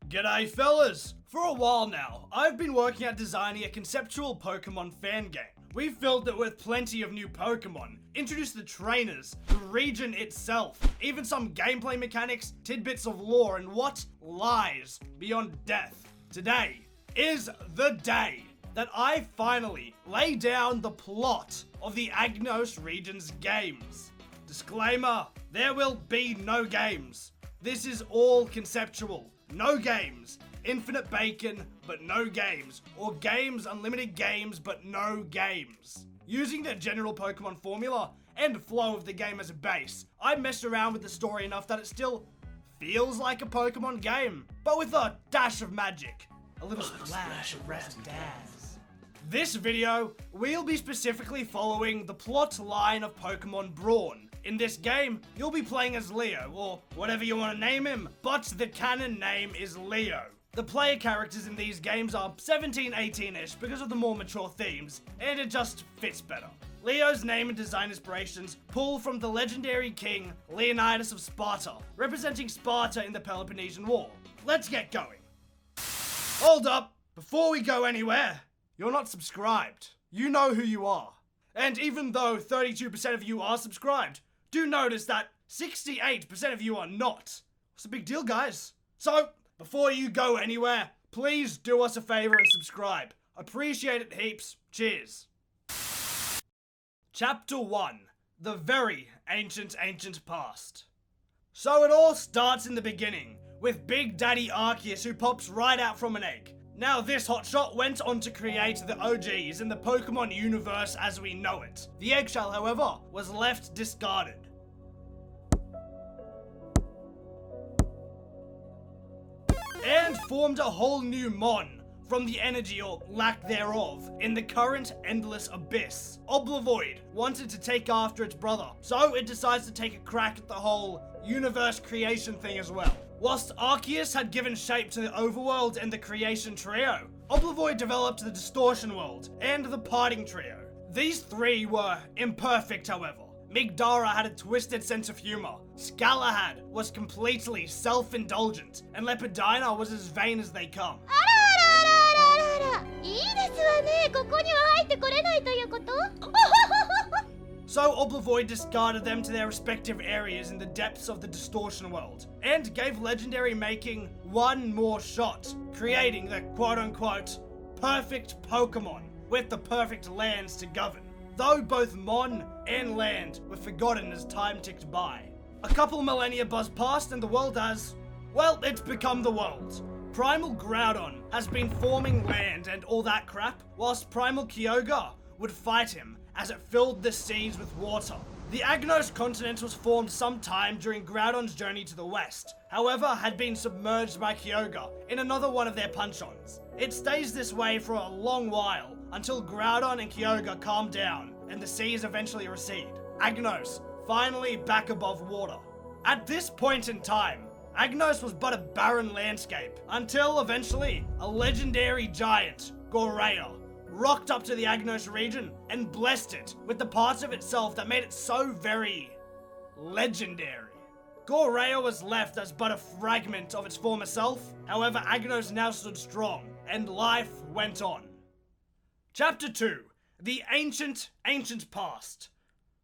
G'day fellas! For a while now, I've been working at designing a conceptual Pokemon fan game. We've filled it with plenty of new Pokemon, introduced the trainers, the region itself, even some gameplay mechanics, tidbits of lore, and what lies beyond death. Today is the day that I finally lay down the plot of the Agnos Region's games. Disclaimer, there will be no games. This is all conceptual. No games. Infinite bacon, but no games. Or games, unlimited games, but no games. Using the general Pokemon formula and flow of the game as a base, I messed around with the story enough that it still feels like a Pokemon game, but with a dash of magic. A little splash of razzle-dazzle. This video, we'll be specifically following the plot line of Pokémon Brawn. In this game, you'll be playing as Leo, or whatever you want to name him, but the canon name is Leo. The player characters in these games are 17, 18-ish because of the more mature themes, and it just fits better. Leo's name and design inspirations pull from the legendary king, Leonidas of Sparta, representing Sparta in the Peloponnesian War. Let's get going. Hold up, before we go anywhere, you're not subscribed. You know who you are. And even though 32% of you are subscribed, do notice that 68% of you are not. What's the big deal, guys? So, before you go anywhere, please do us a favor and subscribe. Appreciate it heaps. Cheers. Chapter 1. The very ancient past. So it all starts in the beginning, with Big Daddy Arceus who pops right out from an egg. Now this hotshot went on to create the OGs in the Pokemon universe as we know it. The eggshell, however, was left discarded. And formed a whole new mon from the energy or lack thereof in the current endless abyss. Oblivoid wanted to take after its brother, so it decides to take a crack at the whole universe creation thing as well. Whilst Arceus had given shape to the Overworld and the Creation Trio, Oblivoid developed the Distortion World and the Parting Trio. These three were imperfect, however. Migdara had a twisted sense of humor, Scalahad was completely self-indulgent, and Lepidina was as vain as they come. So Oblivoid discarded them to their respective areas in the depths of the Distortion World, and gave Legendary making one more shot, creating the quote-unquote perfect Pokemon with the perfect lands to govern, though both Mon and land were forgotten as time ticked by. A couple millennia buzzed past and the world has, well, it's become the world. Primal Groudon has been forming land and all that crap, whilst Primal Kyogre would fight him as it filled the seas with water. The Agnos continent was formed sometime during Groudon's journey to the west, however had been submerged by Kyogre in another one of their punch-ons. It stays this way for a long while, until Groudon and Kyogre calm down and the seas eventually recede. Agnos finally back above water. At this point in time, Agnos was but a barren landscape, until eventually a legendary giant, Goreya, rocked up to the Agnos region and blessed it with the parts of itself that made it so very legendary. Goreya was left as but a fragment of its former self, however Agnos now stood strong, and life went on. Chapter 2. The ancient past.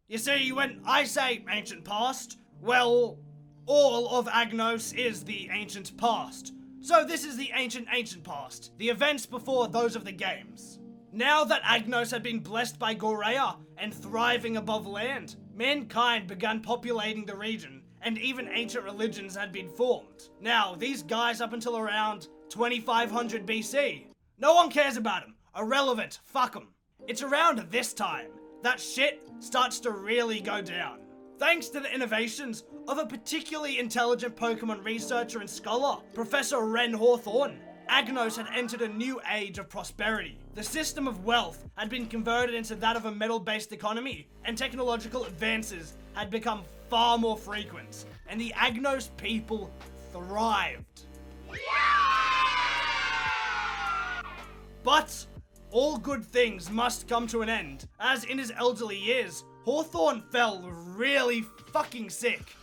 You see, when I say ancient past, well, all of Agnos is the ancient past. So this is the ancient past, the events before those of the games. Now that Agnos had been blessed by Goreya and thriving above land, mankind began populating the region, and even ancient religions had been formed. Now, these guys up until around 2500 BC, no one cares about them. Irrelevant, fuck them. It's around this time that shit starts to really go down. Thanks to the innovations of a particularly intelligent Pokemon researcher and scholar, Professor Ren Hawthorne, Agnos had entered a new age of prosperity. The system of wealth had been converted into that of a metal-based economy, and technological advances had become far more frequent, and the Agnos people thrived. But all good things must come to an end, as in his elderly years, Hawthorne fell really fucking sick.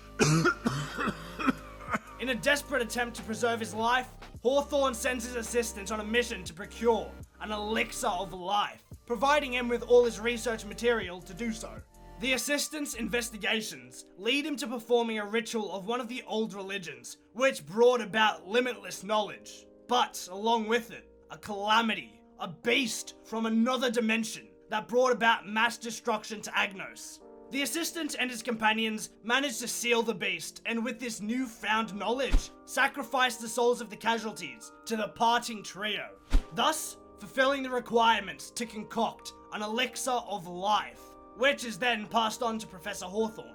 In a desperate attempt to preserve his life, Hawthorne sends his assistant on a mission to procure an elixir of life, providing him with all his research material to do so. The assistant's investigations lead him to performing a ritual of one of the old religions, which brought about limitless knowledge. But, along with it, a calamity, a beast from another dimension that brought about mass destruction to Agnos. The assistant and his companions managed to seal the beast, and with this newfound knowledge, sacrificed the souls of the casualties to the parting trio, thus fulfilling the requirements to concoct an elixir of life, which is then passed on to Professor Hawthorne.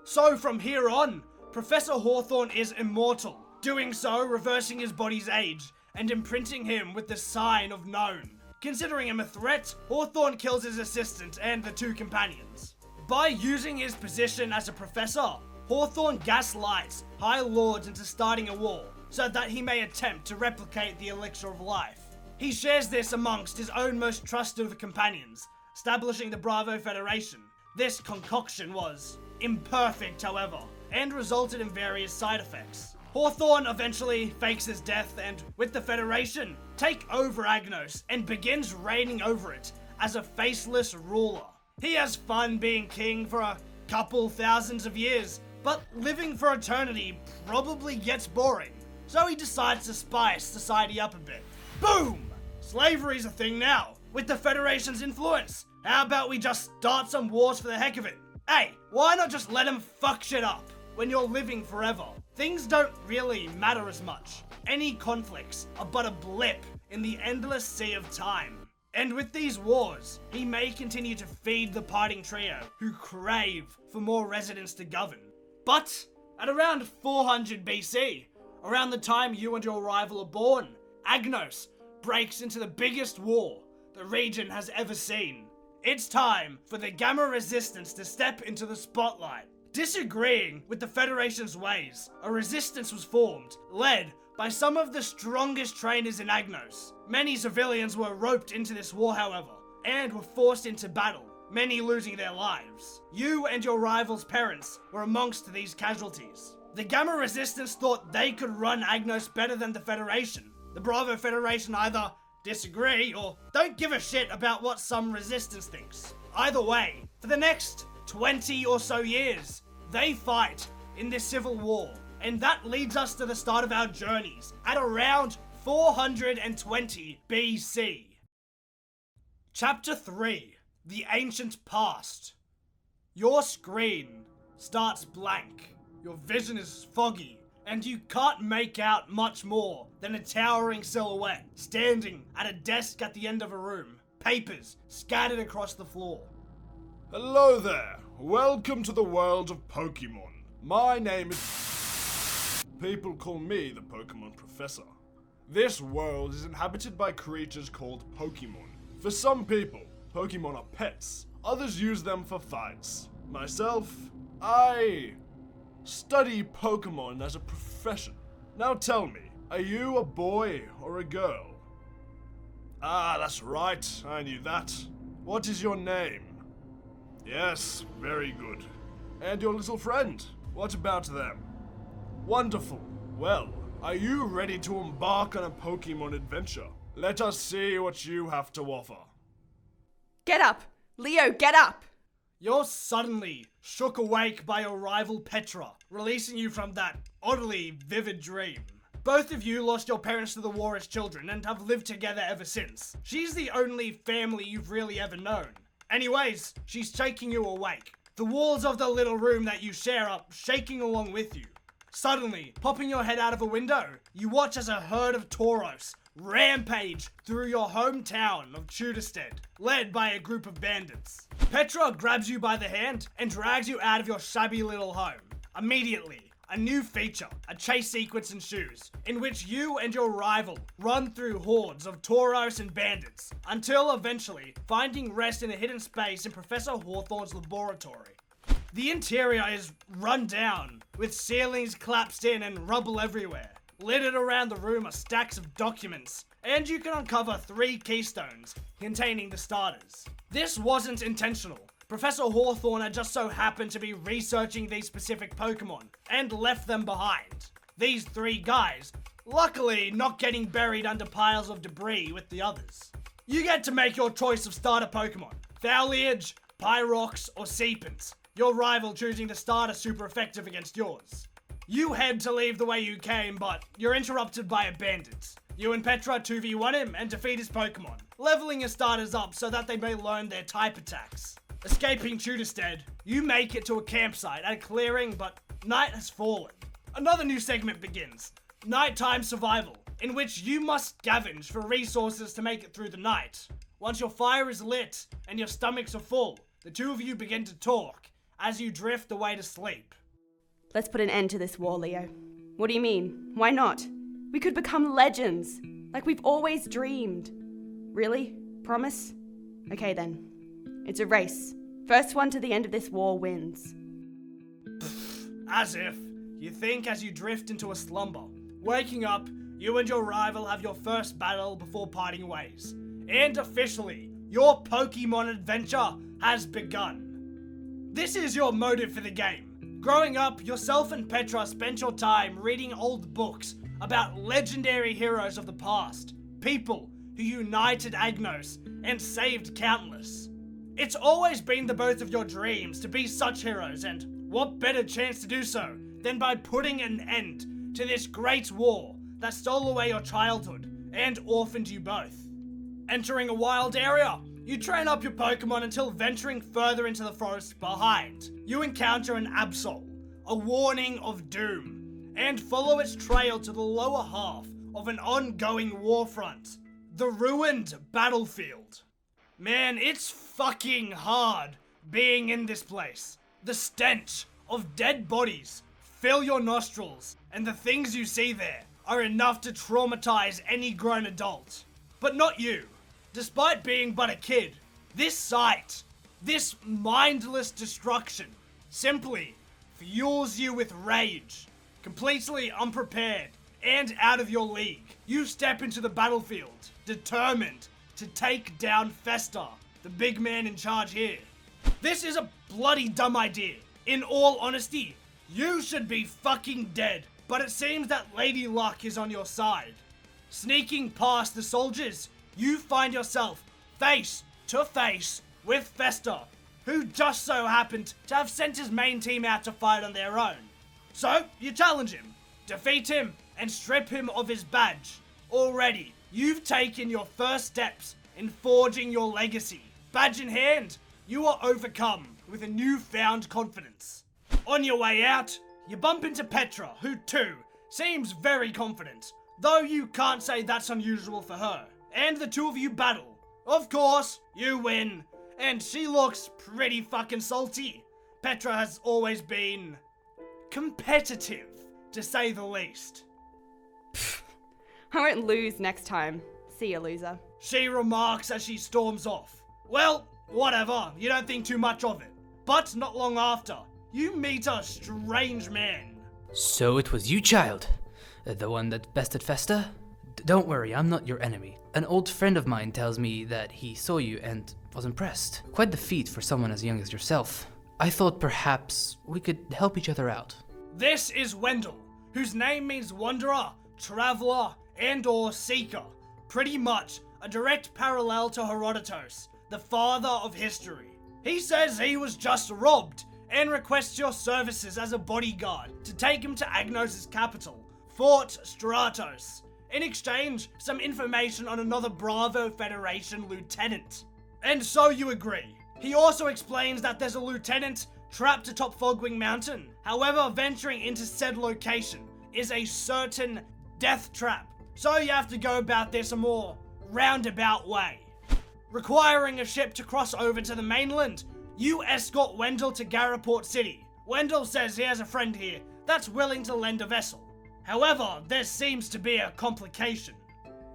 So from here on, Professor Hawthorne is immortal, doing so reversing his body's age and imprinting him with the sign of known. Considering him a threat, Hawthorne kills his assistant and the two companions. By using his position as a professor, Hawthorne gaslights High Lords into starting a war so that he may attempt to replicate the elixir of life. He shares this amongst his own most trusted of companions, establishing the Bravo Federation. This concoction was imperfect, however, and resulted in various side effects. Hawthorne eventually fakes his death and, with the Federation, take over Agnos and begins reigning over it as a faceless ruler. He has fun being king for a couple thousands of years, but living for eternity probably gets boring. So he decides to spice society up a bit. Boom! Slavery's a thing now. With the Federation's influence, how about we just start some wars for the heck of it? Hey, why not just let them fuck shit up when you're living forever? Things don't really matter as much. Any conflicts are but a blip in the endless sea of time. And with these wars, he may continue to feed the parting trio who crave for more residents to govern. But at around 400 BC, around the time you and your rival are born, Agnos breaks into the biggest war the region has ever seen. It's time for the Gamma Resistance to step into the spotlight. Disagreeing with the Federation's ways, a resistance was formed, led by some of the strongest trainers in Agnos. Many civilians were roped into this war, however, and were forced into battle, many losing their lives. You and your rival's parents were amongst these casualties. The Gamma Resistance thought they could run Agnos better than the Federation. The Bravo Federation either disagree or don't give a shit about what some resistance thinks. Either way, for the next 20 or so years, they fight in this civil war, and that leads us to the start of our journeys at around 420 BC. Chapter 3, The Ancient Past. Your screen starts blank, your vision is foggy, and you can't make out much more than a towering silhouette standing at a desk at the end of a room, papers scattered across the floor. Hello there, welcome to the world of Pokémon. My name is... People call me the Pokémon Professor. This world is inhabited by creatures called Pokémon. For some people, Pokémon are pets, others use them for fights. Myself, I study Pokémon as a profession. Now tell me, are you a boy or a girl? Ah, that's right, I knew that. What is your name? Yes, very good. And your little friend, what about them? Wonderful. Well, are you ready to embark on a Pokémon adventure? Let us see what you have to offer. Get up! Leo, get up! You're suddenly shook awake by your rival Petra, releasing you from that oddly vivid dream. Both of you lost your parents to the war as children and have lived together ever since. She's the only family you've really ever known. Anyways, she's shaking you awake. The walls of the little room that you share are shaking along with you. Suddenly, popping your head out of a window, you watch as a herd of Tauros rampage through your hometown of Tutorstead, led by a group of bandits. Petra grabs you by the hand and drags you out of your shabby little home. Immediately, a new feature, a chase sequence ensues, in which you and your rival run through hordes of Tauros and bandits, until eventually finding rest in a hidden space in Professor Hawthorne's laboratory. The interior is run down, with ceilings collapsed in and rubble everywhere. Littered around the room are stacks of documents, and you can uncover 3 keystones containing the starters. This wasn't intentional. Professor Hawthorne had just so happened to be researching these specific Pokemon, and left them behind. These 3 guys luckily not getting buried under piles of debris with the others. You get to make your choice of starter Pokemon, Foliage, Pyrox, or Seepent, your rival choosing to start a super effective against yours. You head to leave the way you came, but you're interrupted by a bandit. You and Petra 2v1 him and defeat his Pokemon, leveling his starters up so that they may learn their type attacks. Escaping Tudorstead, you make it to a campsite at a clearing, but night has fallen. Another new segment begins, Nighttime Survival, in which you must scavenge for resources to make it through the night. Once your fire is lit and your stomachs are full, the two of you begin to talk as you drift away to sleep. Let's put an end to this war, Leo. What do you mean? Why not? We could become legends, like we've always dreamed. Really? Promise? Okay then. It's a race. First one to the end of this war wins. As if. You think as you drift into a slumber. Waking up, you and your rival have your first battle before parting ways. And officially, your Pokemon adventure has begun. This is your motive for the game. Growing up, yourself and Petra spent your time reading old books about legendary heroes of the past, people who united Agnos and saved countless. It's always been the both of your dreams to be such heroes, and what better chance to do so than by putting an end to this great war that stole away your childhood and orphaned you both. Entering a wild area, you train up your Pokemon until venturing further into the forest behind. You encounter an Absol, a warning of doom, and follow its trail to the lower half of an ongoing war front, the ruined battlefield. Man, it's fucking hard being in this place. The stench of dead bodies fill your nostrils, and the things you see there are enough to traumatize any grown adult. But not you. Despite being but a kid, this sight, this mindless destruction, simply fuels you with rage. Completely unprepared and out of your league, you step into the battlefield, determined to take down Fester, the big man in charge here. This is a bloody dumb idea. In all honesty, you should be fucking dead, but it seems that Lady Luck is on your side. Sneaking past the soldiers, you find yourself face to face with Fester, who just so happened to have sent his main team out to fight on their own. So, you challenge him, defeat him, and strip him of his badge. Already, you've taken your first steps in forging your legacy. Badge in hand, you are overcome with a newfound confidence. On your way out, you bump into Petra, who too seems very confident, though you can't say that's unusual for her. And the two of you battle. Of course, you win, and she looks pretty fucking salty. Petra has always been competitive, to say the least. I won't lose next time. See ya, loser. She remarks as she storms off. Well, whatever, you don't think too much of it. But not long after, you meet a strange man. So it was you, child? The one that bested Fester? Don't worry, I'm not your enemy. An old friend of mine tells me that he saw you and was impressed. Quite the feat for someone as young as yourself. I thought perhaps we could help each other out. This is Wendell, whose name means wanderer, traveler, and/or seeker. Pretty much a direct parallel to Herodotus, the father of history. He says he was just robbed and requests your services as a bodyguard to take him to Agnos' capital, Fort Stratos. In exchange, some information on another Bravo Federation lieutenant. And so you agree. He also explains that there's a lieutenant trapped atop Fogwing Mountain. However, venturing into said location is a certain death trap. So you have to go about this a more roundabout way. Requiring a ship to cross over to the mainland, you escort Wendell to Garaport City. Wendell says he has a friend here that's willing to lend a vessel. However, there seems to be a complication.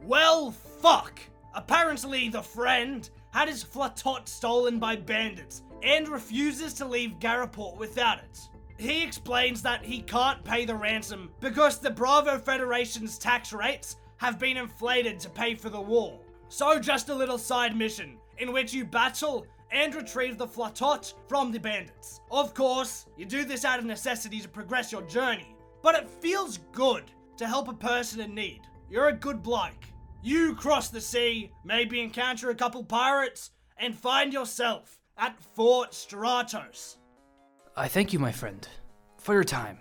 Well, fuck! Apparently the friend had his Fluttot stolen by bandits and refuses to leave Garaport without it. He explains that he can't pay the ransom because the Bravo Federation's tax rates have been inflated to pay for the war. So just a little side mission in which you battle and retrieve the Fluttot from the bandits. Of course, you do this out of necessity to progress your journey. But it feels good to help a person in need. You're a good bloke. You cross the sea, maybe encounter a couple pirates, and find yourself at Fort Stratos. I thank you, my friend, for your time.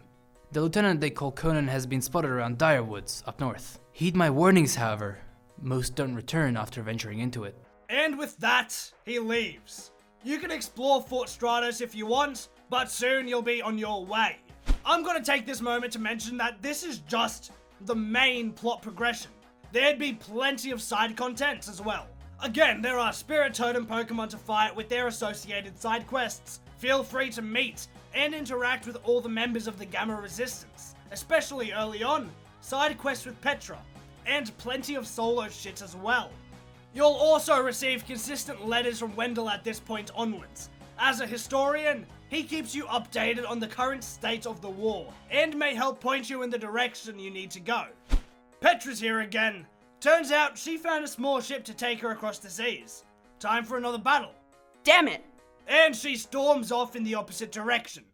The lieutenant they call Conan has been spotted around Dire Woods, up north. Heed my warnings, however. Most don't return after venturing into it. And with that, he leaves. You can explore Fort Stratos if you want, but soon you'll be on your way. I'm gonna take this moment to mention that this is just the main plot progression. There'd be plenty of side content as well. Again, there are Spirit Totem Pokemon to fight with their associated side quests. Feel free to meet and interact with all the members of the Gamma Resistance, especially early on, side quests with Petra, and plenty of solo shit as well. You'll also receive consistent letters from Wendell at this point onwards. As a historian, he keeps you updated on the current state of the war, and may help point you in the direction you need to go. Petra's here again. Turns out she found a small ship to take her across the seas. Time for another battle. Damn it! And she storms off in the opposite direction.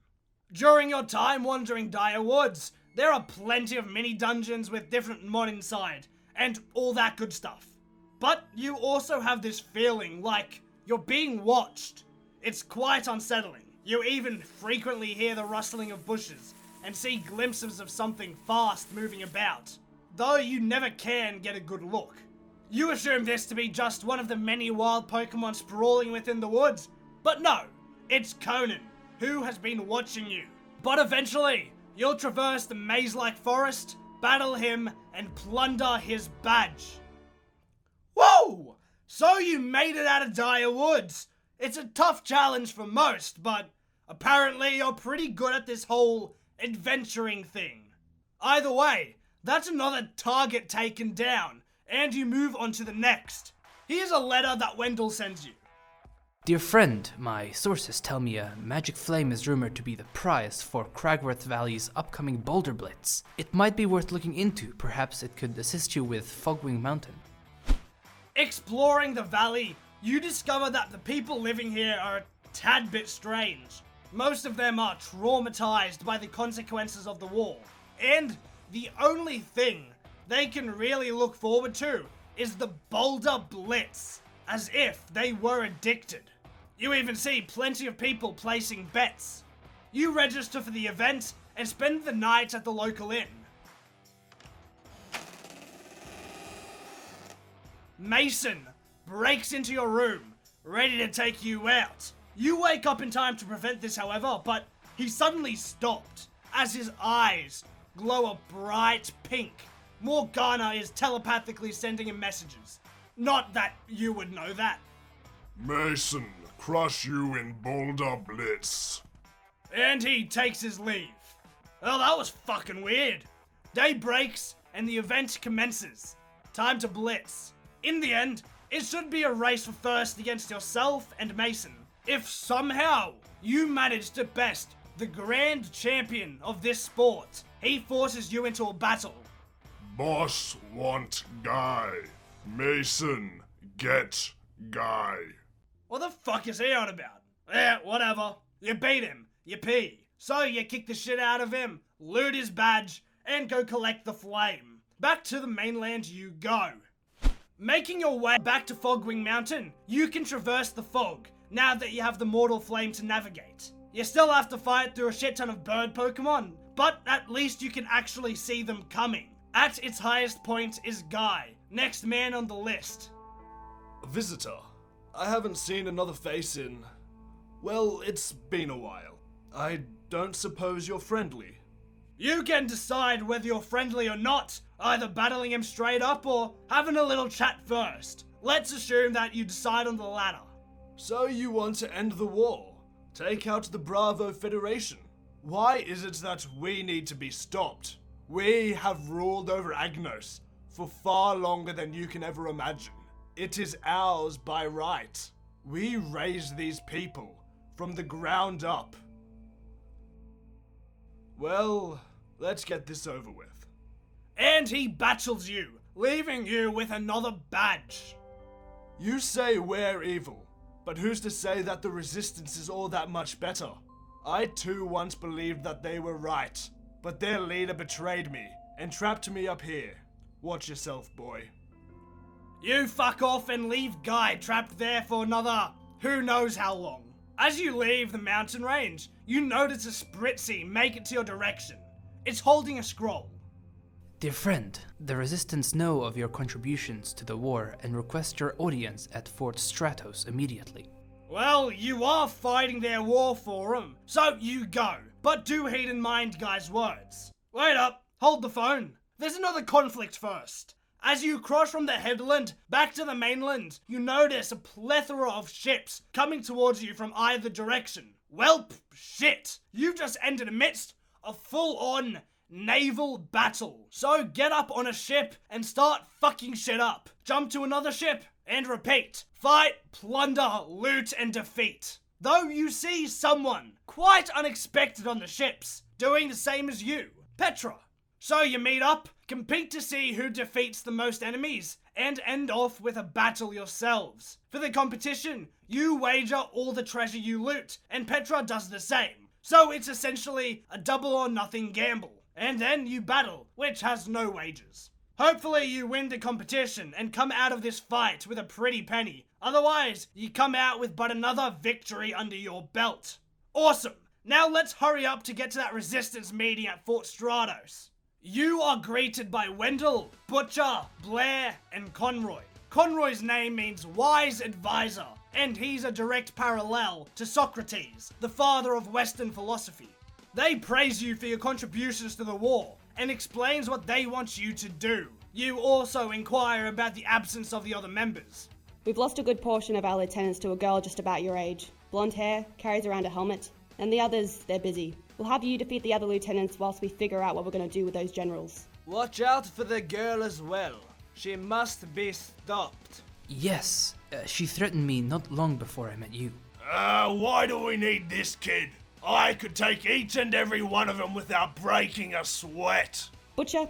During your time wandering Dire Woods, there are plenty of mini dungeons with different mod inside, and all that good stuff. But you also have this feeling like you're being watched. It's quite unsettling. You even frequently hear the rustling of bushes and see glimpses of something fast moving about, though you never can get a good look. You assume this to be just one of the many wild Pokemon sprawling within the woods, but no, it's Conan, who has been watching you. But eventually, you'll traverse the maze-like forest, battle him, and plunder his badge. Whoa! So you made it out of Dire Woods. It's a tough challenge for most, but apparently you're pretty good at this whole adventuring thing. Either way, that's another target taken down, and you move on to the next. Here's a letter that Wendell sends you. Dear friend, my sources tell me a magic flame is rumored to be the prize for Cragworth Valley's upcoming Boulder Blitz. It might be worth looking into. Perhaps it could assist you with Fogwing Mountain. Exploring the valley, you discover that the people living here are a tad bit strange. Most of them are traumatized by the consequences of the war, and the only thing they can really look forward to is the Boulder Blitz, as if they were addicted. You even see plenty of people placing bets. You register for the event and spend the night at the local inn. Mason breaks into your room, ready to take you out. You wake up in time to prevent this, however, but he suddenly stopped as his eyes glow a bright pink. Morgana is telepathically sending him messages. Not that you would know that. Mason, crush you in Boulder Blitz. And he takes his leave. Well, that was fucking weird. Day breaks and the event commences. Time to blitz. In the end, it should be a race for first against yourself and Mason. If somehow you manage to best the grand champion of this sport, he forces you into a battle. Boss want guy. Mason, get guy. What the fuck is he on about? Whatever. You beat him. You pee. So you kick the shit out of him, loot his badge, and go collect the flame. Back to the mainland you go. Making your way back to Fogwing Mountain, you can traverse the fog, now that you have the Mortal Flame to navigate. You still have to fight through a shit ton of bird Pokemon, but at least you can actually see them coming. At its highest point is Guy, next man on the list. A visitor. I haven't seen another face in... well, it's been a while. I don't suppose you're friendly. You can decide whether you're friendly or not, either battling him straight up or having a little chat first. Let's assume that you decide on the latter. So you want to end the war? Take out the Bravo Federation? Why is it that we need to be stopped? We have ruled over Agnos for far longer than you can ever imagine. It is ours by right. We raised these people from the ground up. Well, let's get this over with. And he battles you, leaving you with another badge. You say we're evil, but who's to say that the Resistance is all that much better? I too once believed that they were right, but their leader betrayed me and trapped me up here. Watch yourself, boy. You fuck off and leave Guy trapped there for another who knows how long. As you leave the mountain range, you notice a Spritzy make it to your direction. It's holding a scroll. Dear friend, the Resistance know of your contributions to the war and request your audience at Fort Stratos immediately. Well, you are fighting their war for 'em, so you go. But do heed in mind Guy's words. Wait up, hold the phone. There's another conflict first. As you cross from the headland back to the mainland, you notice a plethora of ships coming towards you from either direction. Welp, shit. You've just entered amidst a full-on naval battle. So get up on a ship and start fucking shit up. Jump to another ship and repeat. Fight, plunder, loot, and defeat. Though you see someone quite unexpected on the ships doing the same as you, Petra. So you meet up, compete to see who defeats the most enemies, and end off with a battle yourselves. For the competition, you wager all the treasure you loot, and Petra does the same. So it's essentially a double or nothing gamble. And then you battle, which has no wagers. Hopefully you win the competition and come out of this fight with a pretty penny. Otherwise, you come out with but another victory under your belt. Awesome! Now let's hurry up to get to that resistance meeting at Fort Stratos. You are greeted by Wendell, Butcher, Blair, and Conroy. Conroy's name means wise advisor, and he's a direct parallel to Socrates, the father of Western philosophy. They praise you for your contributions to the war, and explains what they want you to do. You also inquire about the absence of the other members. We've lost a good portion of our lieutenants to a girl just about your age. Blonde hair, carries around a helmet, and the others, they're busy. We'll have you defeat the other lieutenants whilst we figure out what we're going to do with those generals. Watch out for the girl as well. She must be stopped. Yes, she threatened me not long before I met you. Why do we need this kid? I could take each and every one of them without breaking a sweat. Butcher,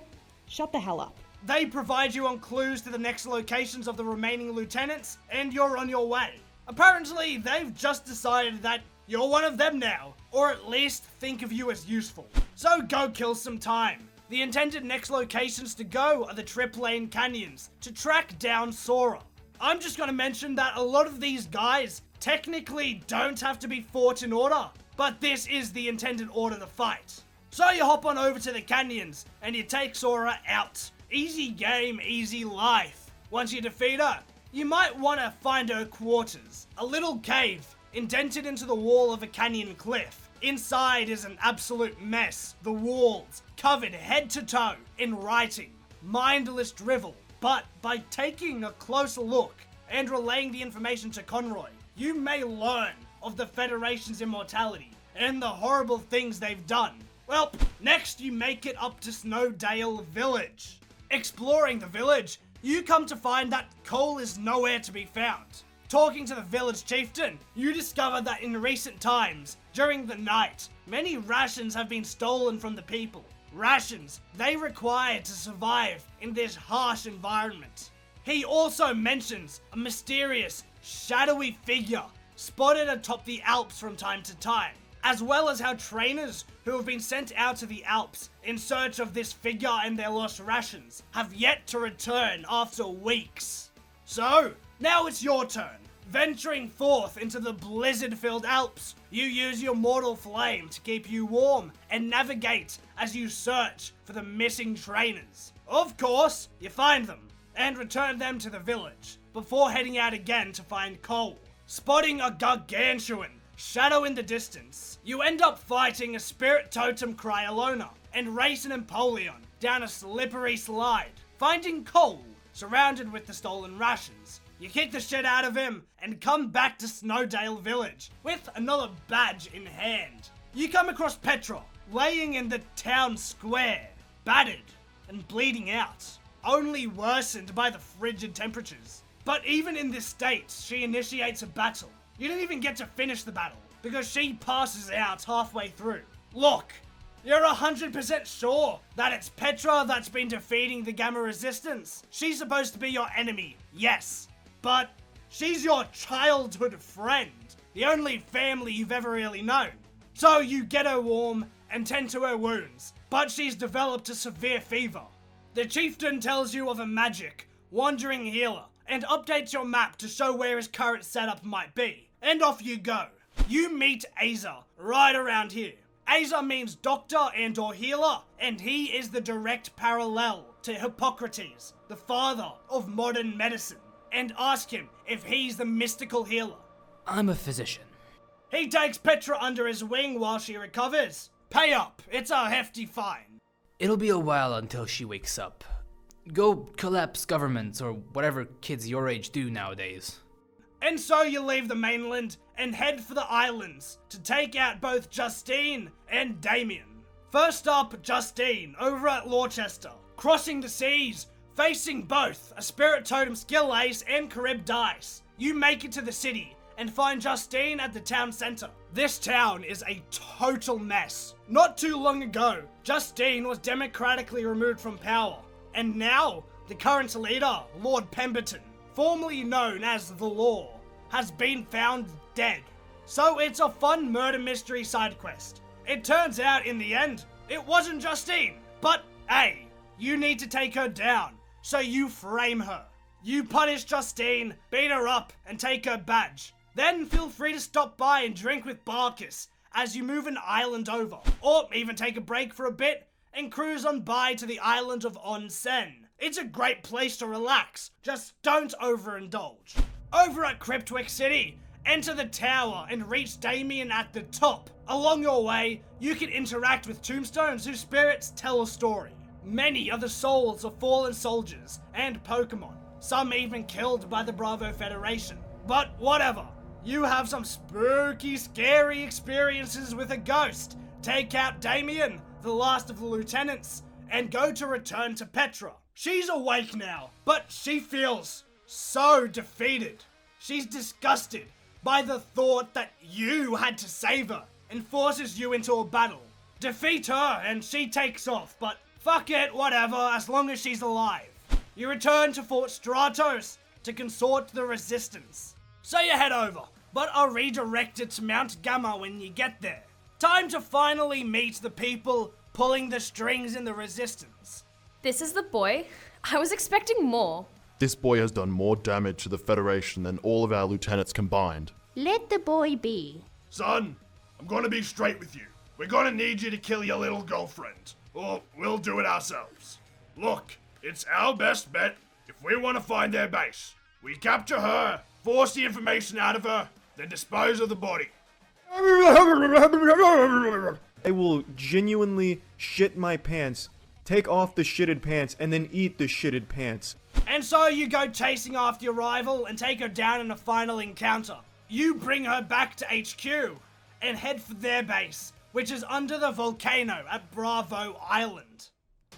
shut the hell up. They provide you on clues to the next locations of the remaining lieutenants, and you're on your way. Apparently, they've just decided that you're one of them now, or at least think of you as useful. So go kill some time. The intended next locations to go are the Trip Lane Canyons to track down Sora. I'm just gonna mention that a lot of these guys technically don't have to be fought in order, but this is the intended order to fight. So you hop on over to the canyons and you take Sora out. Easy game, easy life. Once you defeat her, you might want to find her quarters. A little cave indented into the wall of a canyon cliff. Inside is an absolute mess. The walls covered head to toe in writing. Mindless drivel. But by taking a closer look and relaying the information to Conroy, you may learn of the Federation's immortality and the horrible things they've done. Well, next you make it up to Snowdale Village. Exploring the village, you come to find that coal is nowhere to be found. Talking to the village chieftain, you discover that in recent times, during the night, many rations have been stolen from the people. Rations they require to survive in this harsh environment. He also mentions a mysterious, shadowy figure spotted atop the Alps from time to time, as well as how trainers who have been sent out to the Alps in search of this figure and their lost rations have yet to return after weeks. So, now it's your turn. Venturing forth into the blizzard-filled Alps, you use your mortal flame to keep you warm and navigate as you search for the missing trainers. Of course, you find them and return them to the village before heading out again to find Cole. Spotting a gargantuan shadow in the distance, you end up fighting a spirit totem Cryolona and race an Empoleon down a slippery slide. Finding Cole surrounded with the stolen rations, you kick the shit out of him and come back to Snowdale Village with another badge in hand. You come across Petra laying in the town square, battered and bleeding out, only worsened by the frigid temperatures. But even in this state, she initiates a battle. You didn't even get to finish the battle because she passes out halfway through. Look, you're 100% sure that it's Petra that's been defeating the Gamma Resistance. She's supposed to be your enemy, yes, but she's your childhood friend, the only family you've ever really known. So you get her warm and tend to her wounds, but she's developed a severe fever. The chieftain tells you of a magic, wandering healer, and updates your map to show where his current setup might be. And off you go. You meet Aza right around here. Aza means doctor and or healer, and he is the direct parallel to Hippocrates, the father of modern medicine. And ask him if he's the mystical healer. I'm a physician. He takes Petra under his wing while she recovers. Pay up, it's a hefty fine. It'll be a while until she wakes up. Go collapse governments or whatever kids your age do nowadays. And so you leave the mainland and head for the islands to take out both Justine and Damien. First up, Justine over at Lorchester, crossing the seas, facing both a Spirit Totem Scyllace and Carybdice. You make it to the city and find Justine at the town center. This town is a total mess. Not too long ago, Justine was democratically removed from power, and now the current leader, Lord Pemberton, formerly known as the Law, has been found dead. So it's a fun murder mystery side quest. It turns out in the end, it wasn't Justine, but hey, you need to take her down, so you frame her. You punish Justine, beat her up, and take her badge. Then feel free to stop by and drink with Barkus as you move an island over, or even take a break for a bit and cruise on by to the island of Onsen. It's a great place to relax, just don't overindulge. Over at Cryptwick City, enter the tower and reach Damien at the top. Along your way, you can interact with tombstones whose spirits tell a story. Many are the souls of fallen soldiers and Pokémon, some even killed by the Bravo Federation. But whatever, you have some spooky, scary experiences with a ghost. Take out Damien, the last of the lieutenants, and go to return to Petra. She's awake now, but she feels so defeated. She's disgusted by the thought that you had to save her and forces you into a battle. Defeat her and she takes off, but fuck it, whatever, as long as she's alive. You return to Fort Stratos to consort the resistance. So you head over, but are redirected to Mount Gamma when you get there. Time to finally meet the people pulling the strings in the resistance. This is the boy? I was expecting more. This boy has done more damage to the Federation than all of our lieutenants combined. Let the boy be. Son, I'm gonna be straight with you. We're gonna need you to kill your little girlfriend, or we'll do it ourselves. Look, it's our best bet if we want to find their base. We capture her, force the information out of her, then dispose of the body. I will genuinely shit my pants, take off the shitted pants, and then eat the shitted pants. And so you go chasing after your rival and take her down in a final encounter. You bring her back to HQ and head for their base, which is under the volcano at Bravo Island.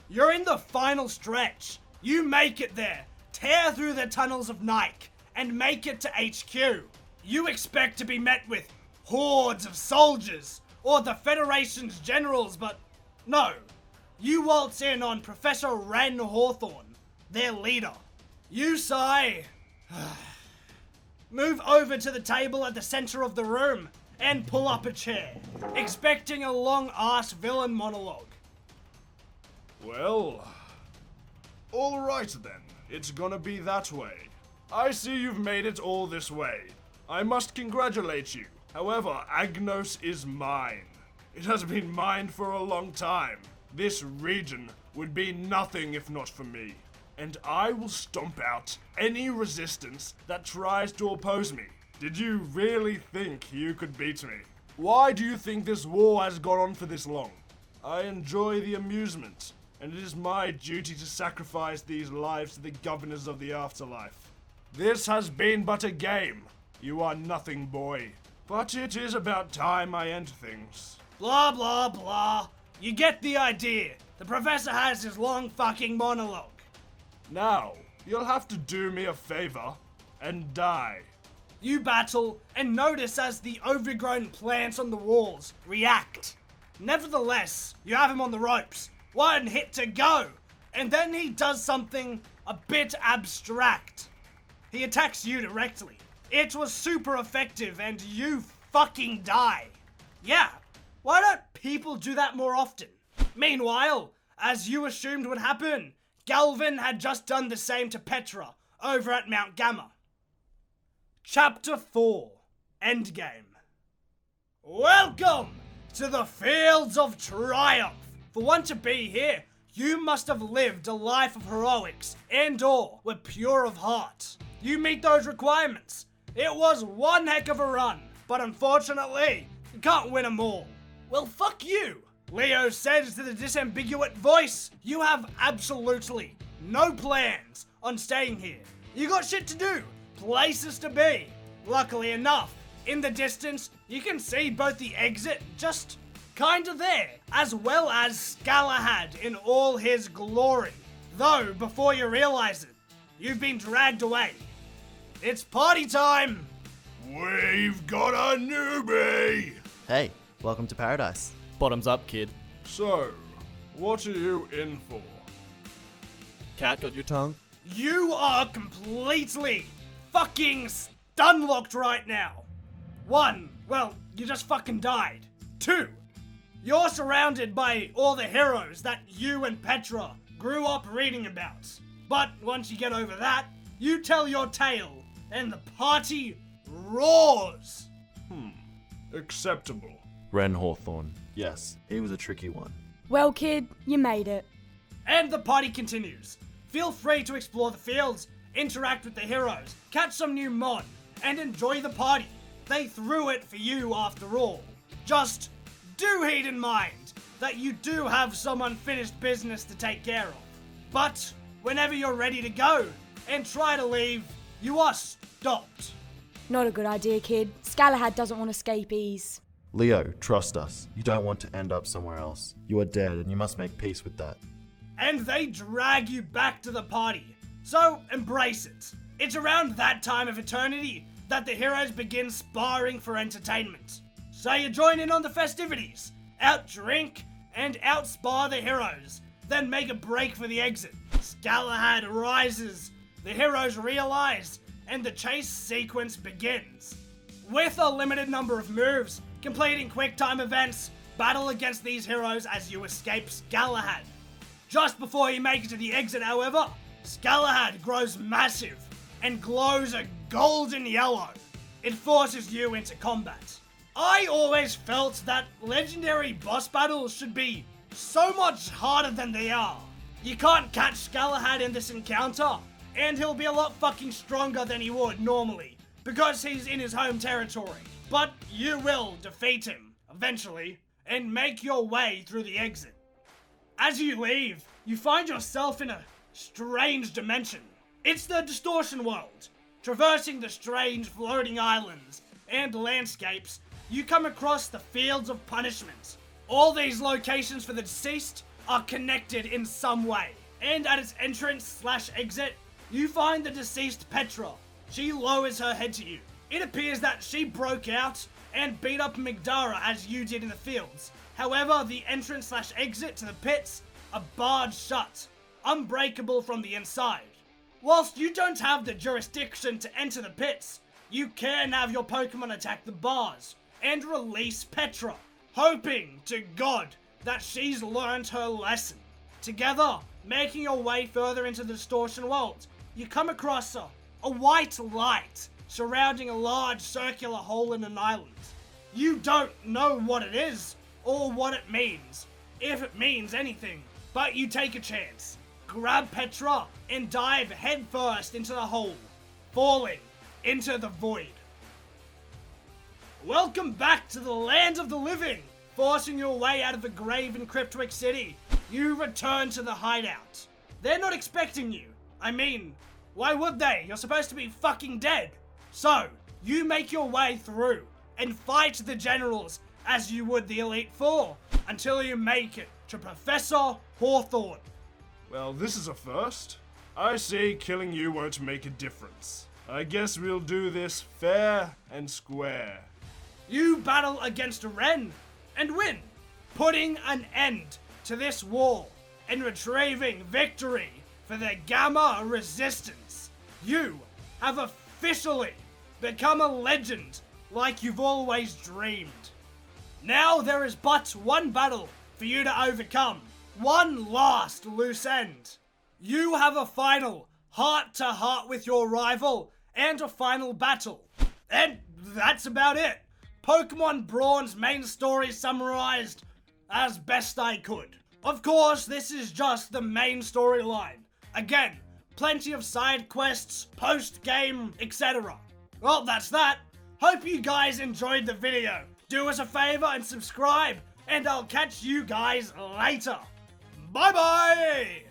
You're in the final stretch. You make it there, tear through the tunnels of Nike, and make it to HQ. You expect to be met with hordes of soldiers or the Federation's generals, but no. You waltz in on Professor Wren Hawthorne, their leader. You sigh, move over to the table at the center of the room and pull up a chair, expecting a long-ass villain monologue. Well, alright then. It's gonna be that way. I see you've made it all this way. I must congratulate you. However, Agnos is mine. It has been mine for a long time. This region would be nothing if not for me. And I will stomp out any resistance that tries to oppose me. Did you really think you could beat me? Why do you think this war has gone on for this long? I enjoy the amusement, and it is my duty to sacrifice these lives to the governors of the afterlife. This has been but a game. You are nothing, boy. But it is about time I end things. Blah, blah, blah. You get the idea. The professor has his long fucking monologue. Now, you'll have to do me a favor and die. You battle and notice as the overgrown plants on the walls react. Nevertheless, you have him on the ropes. One hit to go. And then he does something a bit abstract. He attacks you directly. It was super effective and you fucking die. Yeah, Why don't people do that more often? Meanwhile, as you assumed would happen, Galvin had just done the same to Petra over at Mount Gamma. Chapter 4, Endgame. Welcome to the Fields of Triumph. For one to be here, you must have lived a life of heroics and/or were pure of heart. You meet those requirements. It was one heck of a run, but unfortunately, you can't win them all. Well, fuck you. Leo says to the disambiguate voice, you have absolutely no plans on staying here. You got shit to do, places to be. Luckily enough, in the distance, you can see both the exit just kinda there, as well as Galahad in all his glory. Though, before you realize it, you've been dragged away. It's party time! We've got a newbie! Hey, welcome to Paradise. Bottoms up, kid. So, what are you in for? Cat got your tongue? You are completely fucking stunlocked right now. 1, well, you just fucking died. 2, you're surrounded by all the heroes that you and Petra grew up reading about. But once you get over that, you tell your tale, and the party roars. Acceptable. Ren Hawthorne. Yes, he was a tricky one. Well, kid, you made it. And the party continues. Feel free to explore the fields, interact with the heroes, catch some new mon, and enjoy the party. They threw it for you after all. Just do heed in mind that you do have some unfinished business to take care of. But whenever you're ready to go and try to leave, you are stopped. Not a good idea, kid. Galahad doesn't want escapees. Leo, trust us. You don't want to end up somewhere else. You are dead and you must make peace with that. And they drag you back to the party. So embrace it. It's around that time of eternity that the heroes begin sparring for entertainment. So you join in on the festivities, out-drink and out-spar the heroes, then make a break for the exit. Galahad rises, the heroes realize, and the chase sequence begins. With a limited number of moves, completing quick time events, battle against these heroes as you escape Galahad. Just before you make it to the exit, however, Galahad grows massive and glows a golden yellow. It forces you into combat. I always felt that legendary boss battles should be so much harder than they are. You can't catch Galahad in this encounter, and he'll be a lot fucking stronger than he would normally, because he's in his home territory. But you will defeat him, eventually, and make your way through the exit. As you leave, you find yourself in a strange dimension. It's the distortion world. Traversing the strange floating islands and landscapes, you come across the Fields of Punishment. All these locations for the deceased are connected in some way. And at its entrance/exit, you find the deceased Petra. She lowers her head to you. It appears that she broke out and beat up Migdara as you did in the fields. However, the entrance/exit to the pits are barred shut, unbreakable from the inside. Whilst you don't have the jurisdiction to enter the pits, you can have your Pokemon attack the bars and release Petra, hoping to God that she's learned her lesson. Together, making your way further into the distortion world, you come across a white light surrounding a large circular hole in an island. You don't know what it is or what it means, if it means anything, but you take a chance. Grab Petra and dive headfirst into the hole, falling into the void. Welcome back to the land of the living. Forcing your way out of the grave in Cryptwick City, you return to the hideout. They're not expecting you. I mean, why would they? You're supposed to be fucking dead. So, you make your way through and fight the generals as you would the Elite Four until you make it to Professor Hawthorne. Well, this is a first. I see killing you won't make a difference. I guess we'll do this fair and square. You battle against a Ren and win, putting an end to this war and retrieving victory for the Gamma Resistance. You have officially become a legend like you've always dreamed. Now there is but one battle for you to overcome. One last loose end. You have a final heart-to-heart with your rival and a final battle. And that's about it. Pokémon Brawn's main story summarized as best I could. Of course, this is just the main storyline. Again, plenty of side quests, post-game, etc. Well, that's that. Hope you guys enjoyed the video. Do us a favor and subscribe, and I'll catch you guys later. Bye-bye!